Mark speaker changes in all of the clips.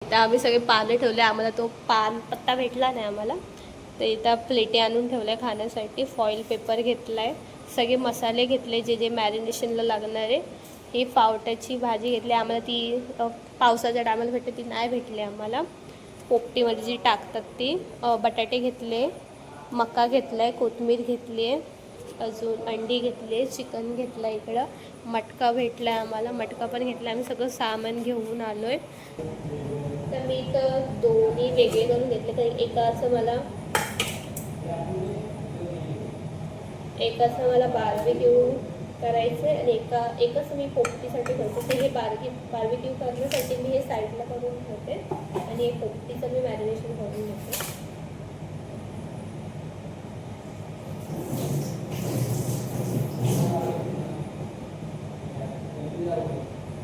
Speaker 1: इथं आम्ही सगळे पानं ठेवले, आम्हाला तो पान पत्ता भेटला नाही आम्हाला, तर इथं प्लेटे आणून ठेवल्या खाण्यासाठी. फॉईल पेपर घेतला आहे, सगळे मसाले घेतले जे जे मॅरिनेशनला लागणारे. ही पावट्याची भाजी घेतली, आम्हाला ती पावसाच्या टायमाला भेटते, ती नाही भेटली आम्हाला. पोपटीमध्ये जी टाकतात ती. बटाटे घेतले, मका घेतला आहे, कोथिंबीर घेतली आहे, अजून अंडी घेतली आहे, चिकन घेतलं आहे, इकडं मटका भेटला आहे आम्हाला, मटका पण घेतला. आम्ही सगळं सामान घेऊन आलो आहे. तर मी तर दोन्ही वेगळे करून घेतले, कारण एकाचं मला बार्बेक्यू करायचं आहे आणि एकच मी पोपटीसाठी करते. तर हे बार्बेक्यू करण्यासाठी मी हे साईडला करून ठेवते आणि हे पोपटीचं मी मॅरिनेशन करून घेते.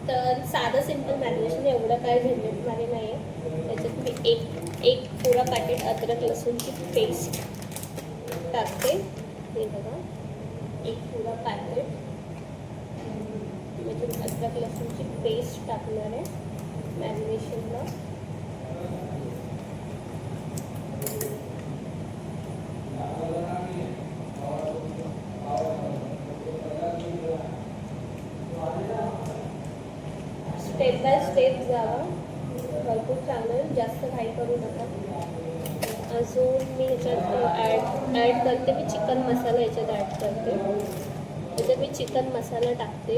Speaker 1: तर साधं सिंपल मॅरिनेशन, एवढं काय झंझटमारी नाही आहे. त्याच्यात मी एक पुरा पॅकेट अद्रक लसूणची पेस्ट टाकते. हे बघा, एक पुरा पॅकेट म्हणजे अद्रक लसूणची पेस्ट टाकणार आहे मॅरिनेशनला. स्टेप बाय स्टेप जावा, भरपूर चांगलं, जास्त घाई करू नका. अजून मी ह्याच्यात ॲड करते, मी चिकन मसाला ह्याच्यात ॲड करते. त्याच्यात मी चिकन मसाला टाकते.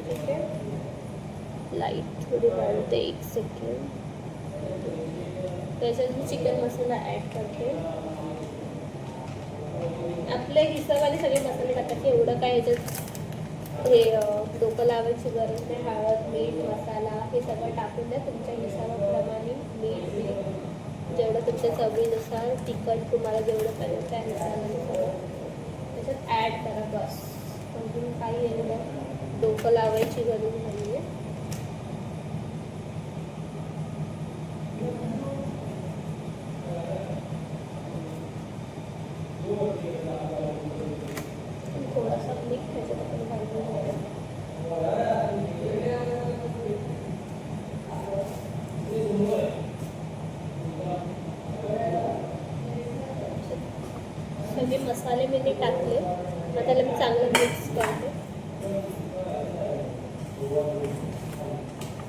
Speaker 1: ठीक आहे, लाईट थोडी वाढते, 1 सेकंड. त्याच्यात मी चिकन मसाला ॲड करते. आपल्या हिशोबाने सगळे मसाले टाकायचे, एवढं काय ह्याच्यात हे डोकं लावायची गरज नाही. हळद, मीठ, मसाला हे सगळं टाकून द्या तुमच्या हिशोबाप्रमाणे. मीठ जेवढं तुमच्या चवीनुसार, तिखट तुम्हाला जेवढं पाहिजे त्या हिशोबानुसार त्याच्यात ॲड करा, बस. अजून काही एवढं डोकं लावायची गरज नाही आहे. थोडासा मीठ त्याच्यात आपण घालून घेऊ. सगळे मसाले मी टाकले, मग त्याला मी चांगलं मिक्स करते.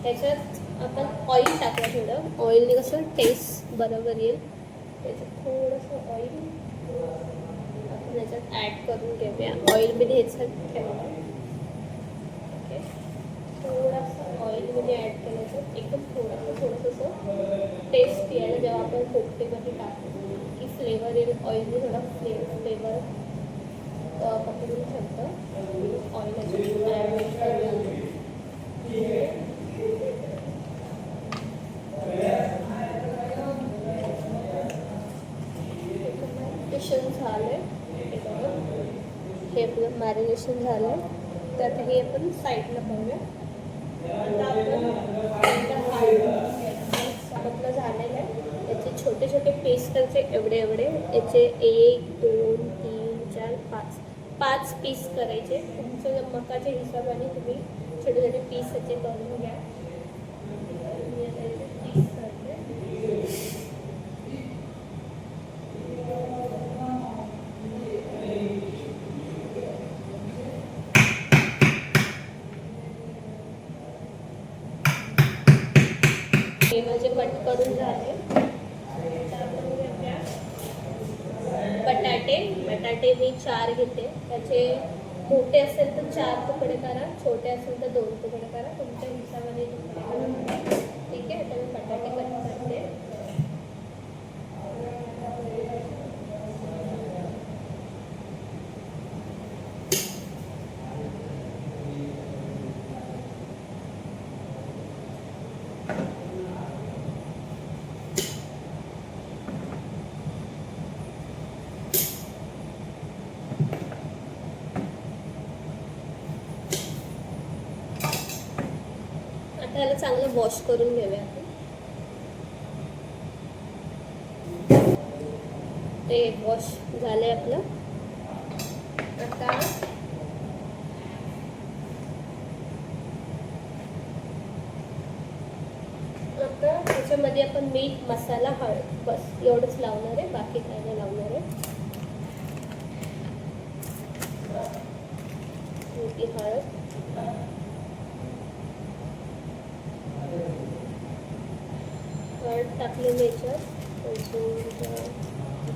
Speaker 1: त्याच्यात आपण ऑइल टाकलं, थोडं ऑइलने कसं टेस्ट बरोबर येईल. त्याच्यात थोडंसं ऑइल आपण त्याच्यात ॲड करून घेऊया. ऑइलमध्ये ह्याच्यात ठेवलं. ओके, थोडासा ऑइलमध्ये ॲड करायचं, एकदम थोडंसं टेस्ट यायला. जेव्हा आपण पोपटीमध्ये टाकतो की फ्लेवर येईल, ऑइलने थोडा फ्लेवर पकडून ठेवतं. ऑइल ॲड करून झालं, हे आपलं मॅरिनेशन झालं. तर हे आपण साईडला करूया. आता आपलं झालेलं आहे. याचे छोटे छोटे पीस करायचे, एवढे याचे 1 2 3 4 5 पीस करायचे. तुमच्या मकाच्या हिशोबाने तुम्ही छोटे छोटे पीस याचे करून घ्या. पीस करते. हे माझे कट करून झाले. बटाटे मी 4 घेते. त्याचे मोठे असेल तर 4 तुकडे करा, छोटे असेल तर 2 तुकडे करा, तुमच्या हिशोबाने तुकडे करा. ठीक आहे, तर मी बटाटे कट करते. त्याला चांगलं वॉश करून घेऊया आपण. ते वॉश झालंय आपलं. आता त्याच्यामध्ये आपण मीठ, मसाला, हळद बस एवढंच लावणार आहे, बाकी काय नाही लावणार आहे. हळद, हळद टाकलेली याच्यात. अजून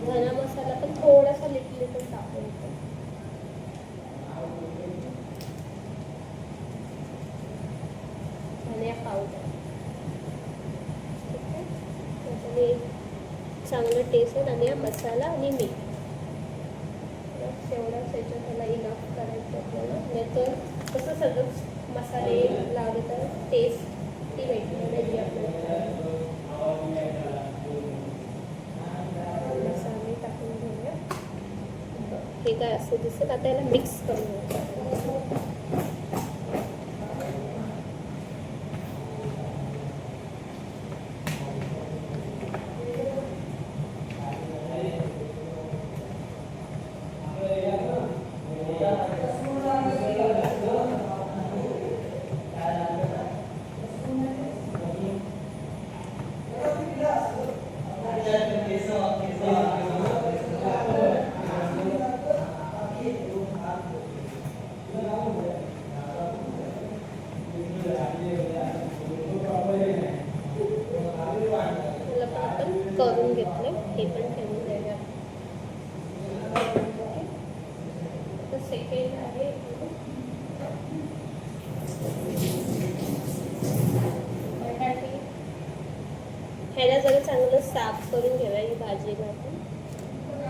Speaker 1: धना मसाला पण थोडासा लिटल टाकायचा. धनिया पावडर, त्याच्याने चांगलं टेस्ट आहे. धनिया मसाला आणि मीठ एवढाच याच्यात त्याला इनफ करायचं आपल्याला. नाहीतर कसं सगळं मसाले लावले तर टेस्ट ती भेटणार नाही आपल्याला. मसाले टाकून घेऊया. हे काय असं दिसेल. आता याला मिक्स करून घ्यायचं. करून घेतलं हे पण ठेवून द्यायला. सेकंड आहे बटाटे. ह्याला जरा चांगलं साफ करून घेऊया ही भाजीला आपण,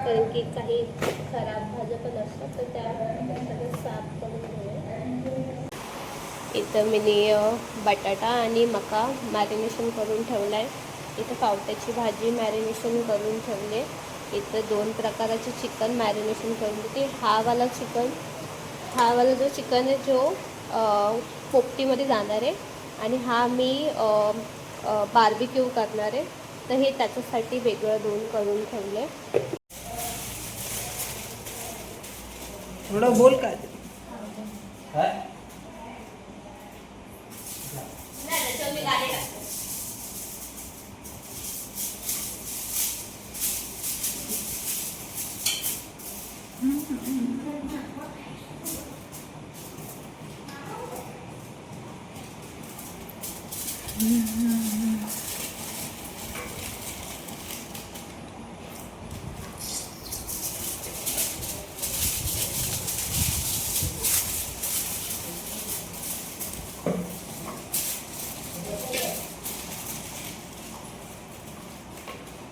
Speaker 1: कारण की काही खराब भाज्या पण असतात तर त्या सगळं साफ करून घेऊया. इथं मी बटाटा आणि मका मॅरिनेशन करून ठेवला आहे. इथं पावट्याची भाजी मॅरिनेशन करून ठेवले. इथं 2 प्रकाराचे चिकन मॅरिनेशन करून देते. हा वाला जो चिकन आहे जो पोपटीमध्ये जाणार आहे आणि हा मी बार्बिक्यू करणार आहे, तर हे त्याच्यासाठी वेगळं 2 करून ठेवले.
Speaker 2: थोडं बोल काय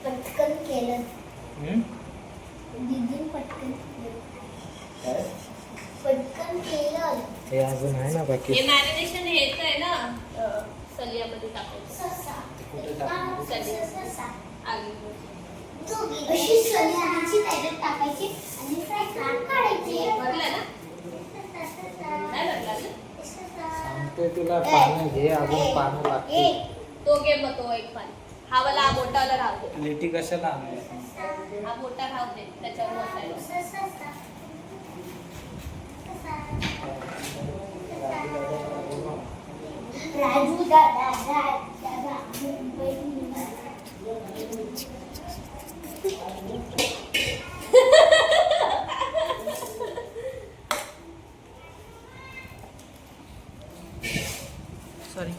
Speaker 3: पटकन केलं. दीदी पटकन केलं.
Speaker 2: हे अजून आहे ना बाकी.
Speaker 1: हे मॅरिनेशन हेच आहे ना, सलियामध्ये टाकायचं.
Speaker 3: अशी सलियाची त्याच्यात टाकायची आणि फ्राय काढायची.
Speaker 1: भरलं ना? नाही भरला ना?
Speaker 2: सांगते तुला पाणी घे, अजून पाणी लागते.
Speaker 1: तो घे मग, तो एक पाणी. हा वाला मोठावाला राहू दे.
Speaker 2: लेटी कशाला आणली?
Speaker 1: हा मोठा राहू दे, त्याच्यावर बसायला.
Speaker 3: राजू दादा
Speaker 2: सॉरी.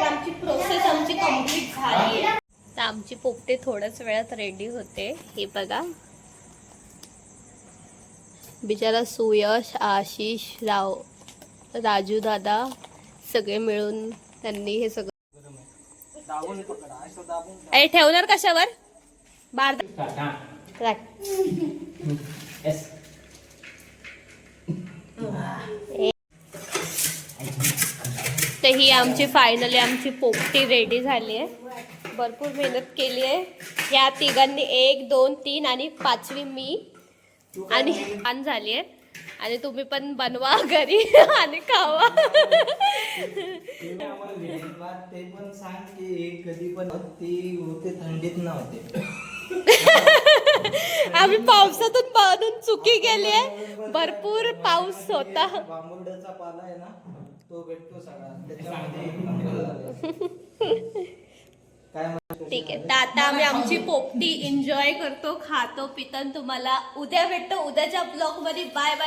Speaker 1: आमची प्रोसेस कंप्लीट झाली आहे. तर आमची पोपटे थोड्याच वेळात रेडी होते. हे बघा, बिचारा सुयश, आशिष, राजू दादा सगळे मिळून त्यांनी हे सगळं. ए, ठेवणार कशावर? बार तर ही आमची फायनली आमची पोपटी रेडी झाली आहे. भरपूर मेहनत केली आहे. ह्या तिघांनी 1, 2, 3 आणि 5वी मी आणि छान झाली आहे. आणि तुम्ही पण बनवा घरी आणि खावा.
Speaker 2: ते पण सांग की कधी पण ती होते थंडीत नव्हते.
Speaker 1: आम्ही पावसातून बनून चुकी केली आहे. भरपूर पाऊस होता.
Speaker 2: बांबुर्ड्याचा पाला आहे ना तो भेटतो सगळा त्याच्यामध्ये. काय
Speaker 1: ठीक आहे, तर आता आम्ही आमची पोपटी एन्जॉय करतो, खातो पितो. तुम्हाला उद्या भेटतो उद्याच्या ब्लॉग मध्ये. Bye bye.